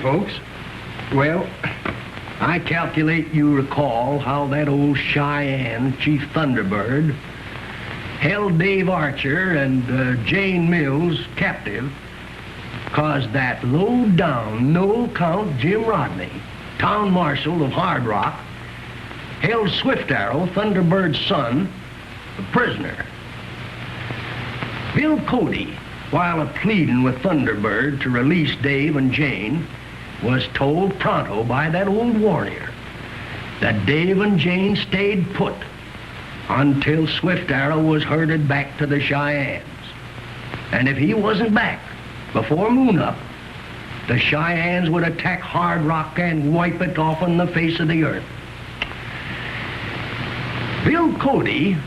folks. Well, I calculate you recall how that old Cheyenne Chief Thunderbird held Dave Archer and Jane Mills captive because that low-down, no-count Jim Rodney, town marshal of Hard Rock, held Swift Arrow, Thunderbird's son, a prisoner. Bill Cody, while pleading with Thunderbird to release Dave and Jane, was told pronto by that old warrior that Dave and Jane stayed put until Swift Arrow was herded back to the Cheyennes. And if he wasn't back before moon-up, the Cheyennes would attack Hard Rock and wipe it off on the face of the earth. Bill Cody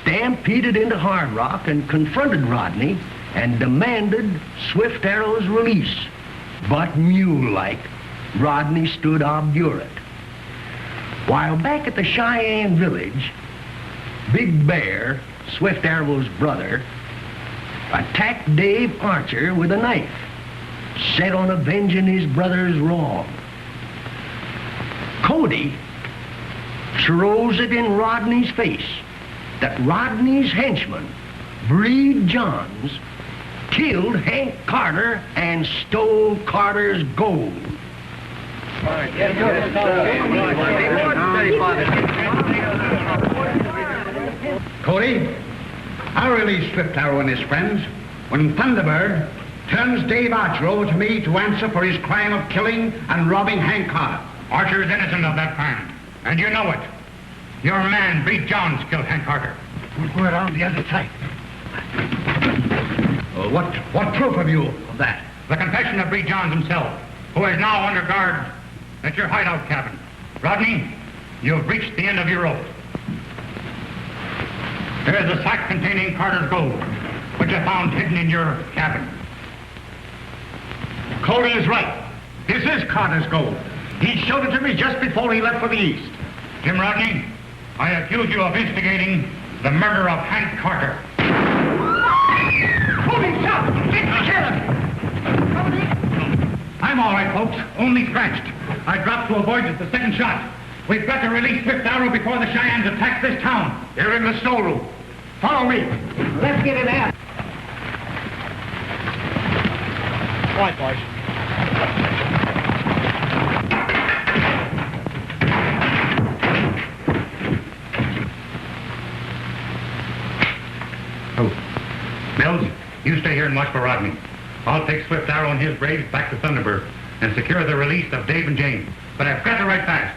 stampeded into Hard Rock and confronted Rodney and demanded Swift Arrow's release. But mule-like, Rodney stood obdurate. While back at the Cheyenne village, Big Bear, Swift Arrow's brother, attacked Dave Archer with a knife, set on avenging his brother's wrong. Cody throws it in Rodney's face that Rodney's henchman, Breed Johns, killed Hank Carter and stole Carter's gold. Cody, I'll release Swift Arrow and his friends when Thunderbird turns Dave Archer over to me to answer for his crime of killing and robbing Hank Carter. Archer is innocent of that crime, and you know it. Your man, Breed Johns, killed Hank Carter. We'll go around the other side. What proof have you of that? The confession of Breed Johns himself, who is now under guard at your hideout cabin. Rodney, you've reached the end of your rope. Here is a sack containing Carter's gold, which I found hidden in your cabin. Cody is right. This is Carter's gold. He showed it to me just before he left for the east. Jim Rodney, I accuse you of instigating the murder of Hank Carter. Cody, stop! Kill him! I'm all right, folks. Only scratched. I dropped to avoid the second shot. We've got to release Swift Arrow before the Cheyennes attack this town. They're in the storeroom. Follow me. Let's get in there. All right, boys. Mills, you stay here and watch for Rodney. I'll take Swift Arrow and his braves back to Thunderbird and secure the release of Dave and Jane. But I've got to write fast.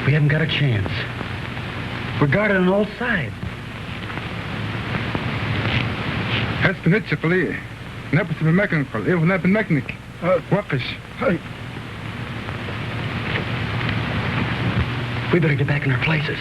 We haven't got a chance. We're guarded on all sides. Hespenitchikli. Nepus be mechanical. Even nepin mechanic. Wakish. Hey. We better get back in our places.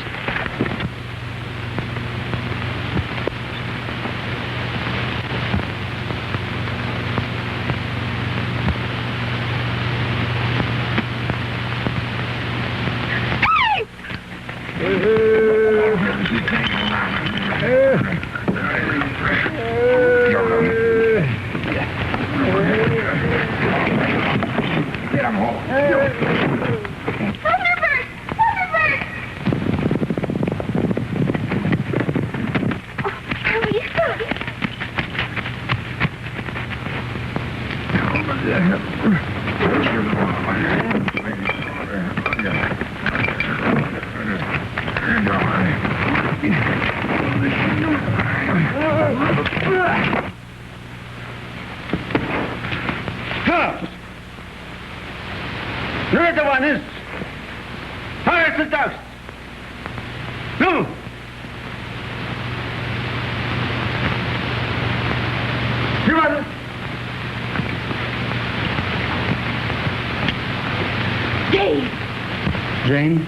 Jane,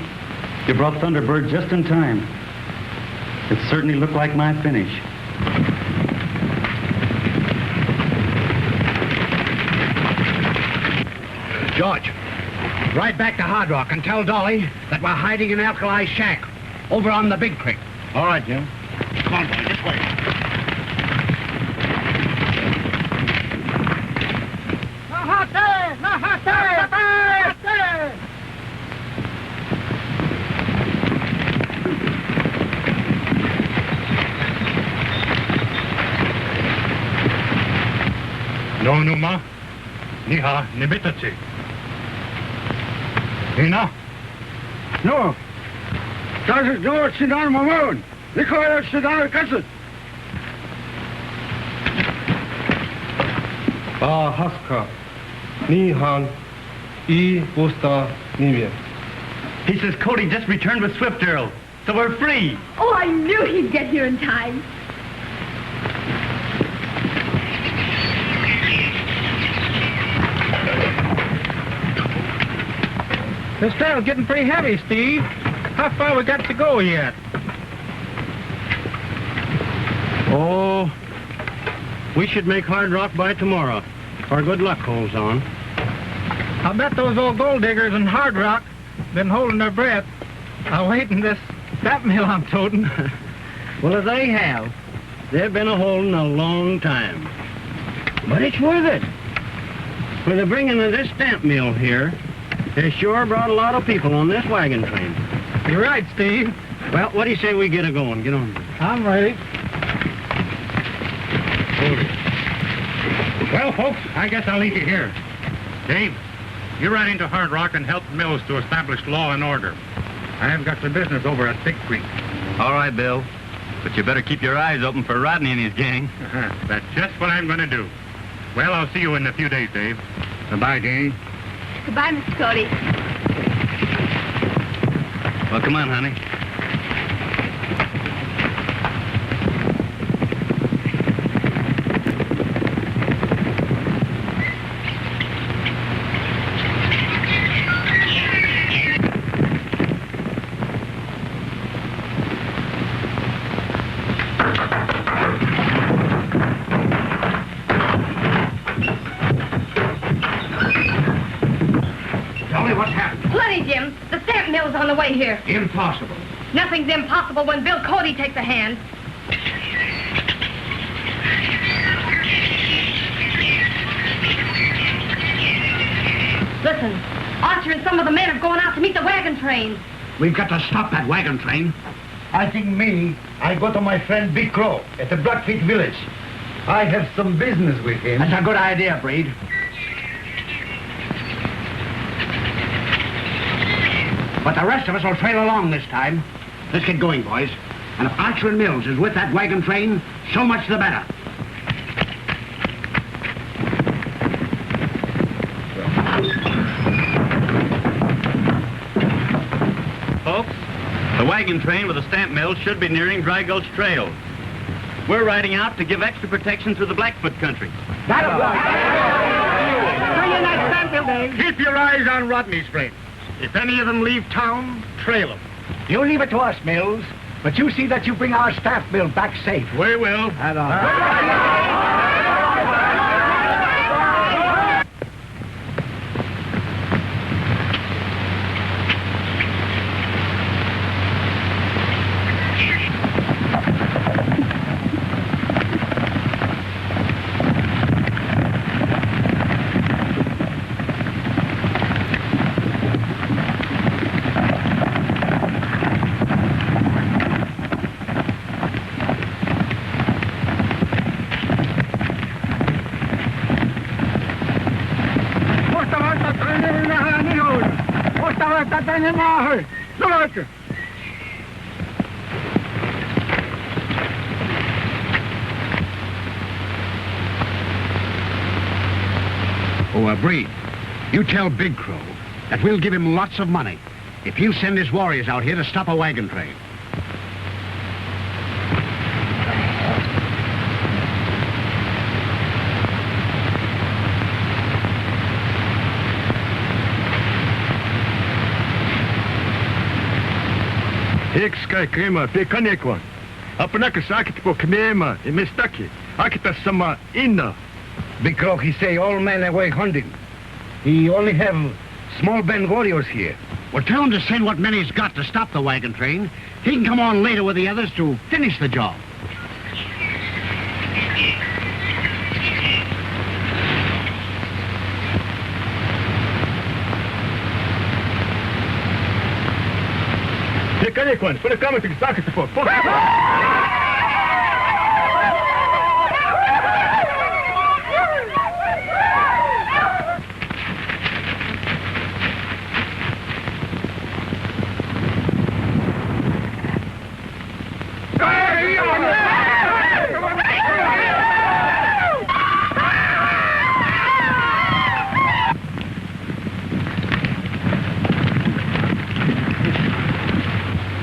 you brought Thunderbird just in time. It certainly looked like my finish. George, ride back to Hard Rock and tell Dolly that we're hiding in Alkali's shack over on the Big Creek. All right, Jim. Come on, boy, this way. Mahate! Mahate! Mahate! No numa, niha nibitachi. Ina? No. Das ist nur Sidan Mamon. Nikola Sidan Kasset. Haska. Nihan. I Busta Nivia. He says Cody just returned with Swift Arrow, so we're free. Oh, I knew he'd get here in time. This trail's getting pretty heavy, Steve. How far we got to go yet? Oh, we should make Hard Rock by tomorrow, if our good luck holds on. I'll bet those old gold diggers in Hard Rock been holding their breath, awaiting this sap mill I'm toting. Well, if they have, they've been a-holding a long time. But it's worth it. For the bringing of this stamp mill here, it sure brought a lot of people on this wagon train. You're right, Steve. Well, what do you say we get a-going? Get on. I'm ready. Well, folks, I guess I'll leave you here. Dave, you ride into Hard Rock and help Mills to establish law and order. I've got some business over at Big Creek. All right, Bill. But you better keep your eyes open for Rodney and his gang. That's just what I'm going to do. Well, I'll see you in a few days, Dave. Goodbye, Jane. Goodbye, Mr. Cody. Well, come on, honey. Tell me what's happened. Plenty, Jim. The stamp mill's on the way here. Impossible. Nothing's impossible when Bill Cody takes a hand. Listen, Archer and some of the men have gone out to meet the wagon train. We've got to stop that wagon train. I think I go to my friend Big Crow at the Blackfeet village. I have some business with him. That's a good idea, Brady. But the rest of us will trail along this time. Let's get going, boys. And if Archer and Mills is with that wagon train, so much the better. Folks, the wagon train with the stamp mill should be nearing Dry Gulch Trail. We're riding out to give extra protection to the Blackfoot country. That'll work. Bring in that stamp mill, Dave. Keep your eyes on Rodney's friends. If any of them leave town, trail them. You leave it to us, Mills. But you see that you bring our staff mill back safe. We will. And on. Bree, you tell Big Crow that we'll give him lots of money if he'll send his warriors out here to stop a wagon train. Ekskai krema pe kanekwa. Apanaka sakit po kmema e mestaki. Akita sama inna. Big Crow, he say all men away hunting. He only have small band warriors here. Well, tell him to send what men he's got to stop the wagon train. He can come on later with the others to finish the job. Canicwan, put a comment to socket for.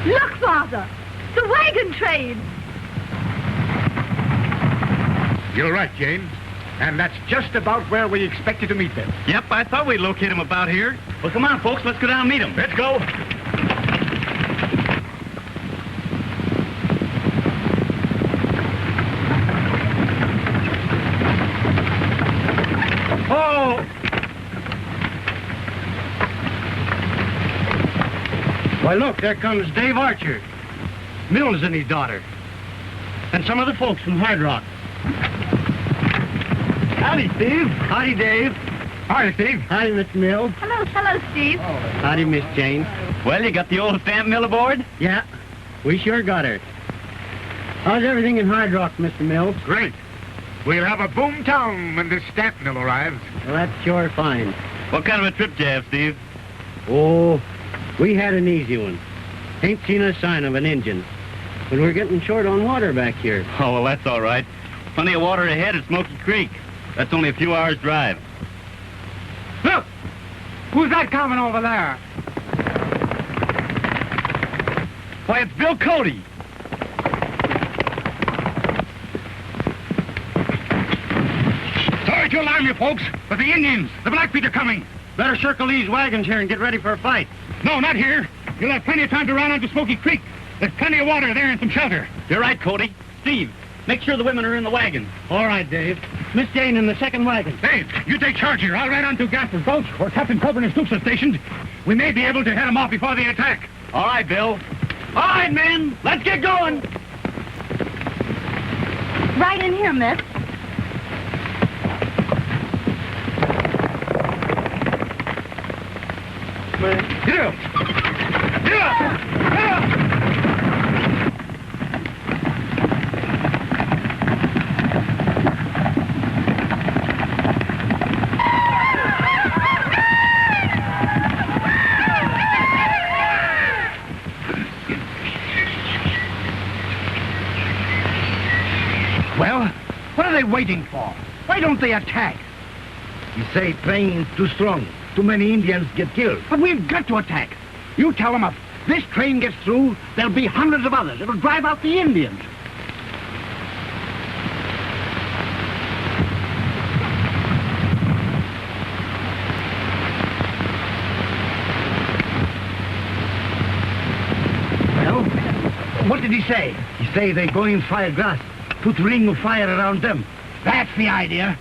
Look, Father! The wagon train! You're right, Jane. And that's just about where we expected to meet them. Yep, I thought we'd locate them about here. Well, come on, folks, let's go down and meet them. Let's go. Oh! Why, look, there comes Dave Archer. Mills and his daughter. And some other folks from Hard Rock. Howdy, Steve. Howdy, Dave. Hi, Steve. Howdy, Mr. Mills. Hello, Steve. Howdy, Miss Jane. Well, you got the old stamp mill aboard? Yeah, we sure got her. How's everything in Hard Rock, Mr. Mills? Great. We'll have a boom town when this stamp mill arrives. Well, that's sure fine. What kind of a trip did you have, Steve? Oh, we had an easy one. Ain't seen a sign of an engine. But we're getting short on water back here. Oh, well, that's all right. Plenty of water ahead at Smoky Creek. That's only a few hours' drive. Look! Who's that coming over there? Why, it's Bill Cody. Sorry to alarm you, folks, but the Indians, the Blackfeet are coming. Better circle these wagons here and get ready for a fight. No, not here. You'll have plenty of time to run onto Smoky Creek. There's plenty of water there and some shelter. You're right, Cody. Steve, make sure the women are in the wagon. All right, Dave. Miss Jane in the second wagon. Dave, you take charge here. I'll ride on to Gasper's boat, where Captain Coburn and Stoops are stationed. We may be able to head them off before they attack. All right, Bill. All right, men, let's get going. Right in here, miss. Get up! Get up! Get up! Well, what are they waiting for? Why don't they attack? You say train's too strong. Too many Indians get killed. But we've got to attack. You tell them if this train gets through, there'll be hundreds of others. It'll drive out the Indians. Well, what did he say? He say they're going fire grass. Put ring of fire around them. That's the idea.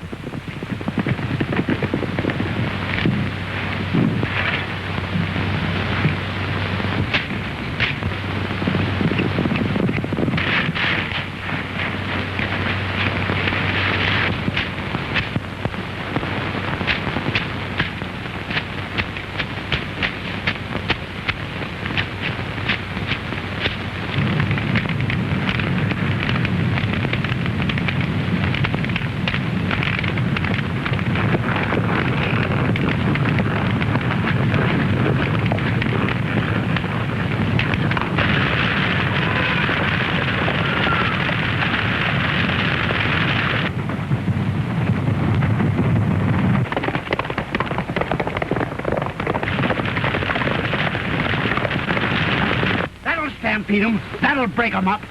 Stampede them. That'll break them up.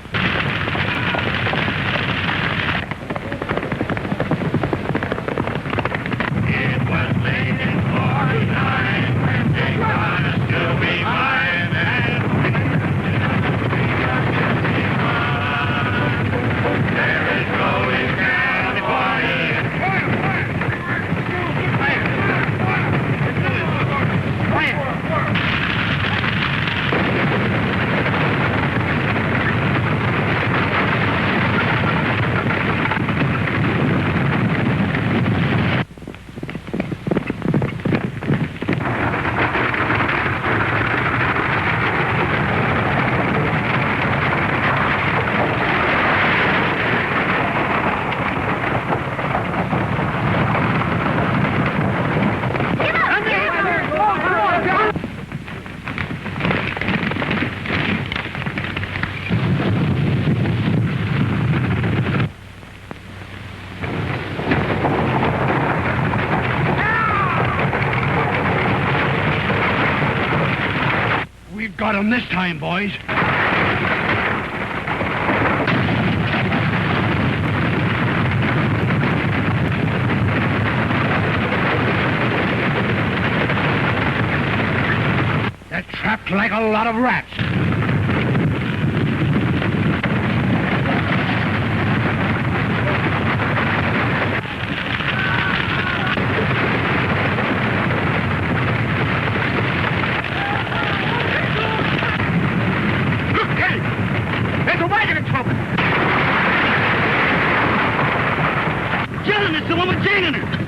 It was late in 49 when they promised to be mine, and there is gold in California. him this time, boys. They're trapped like a lot of rats. John, it's the one with Jane in her.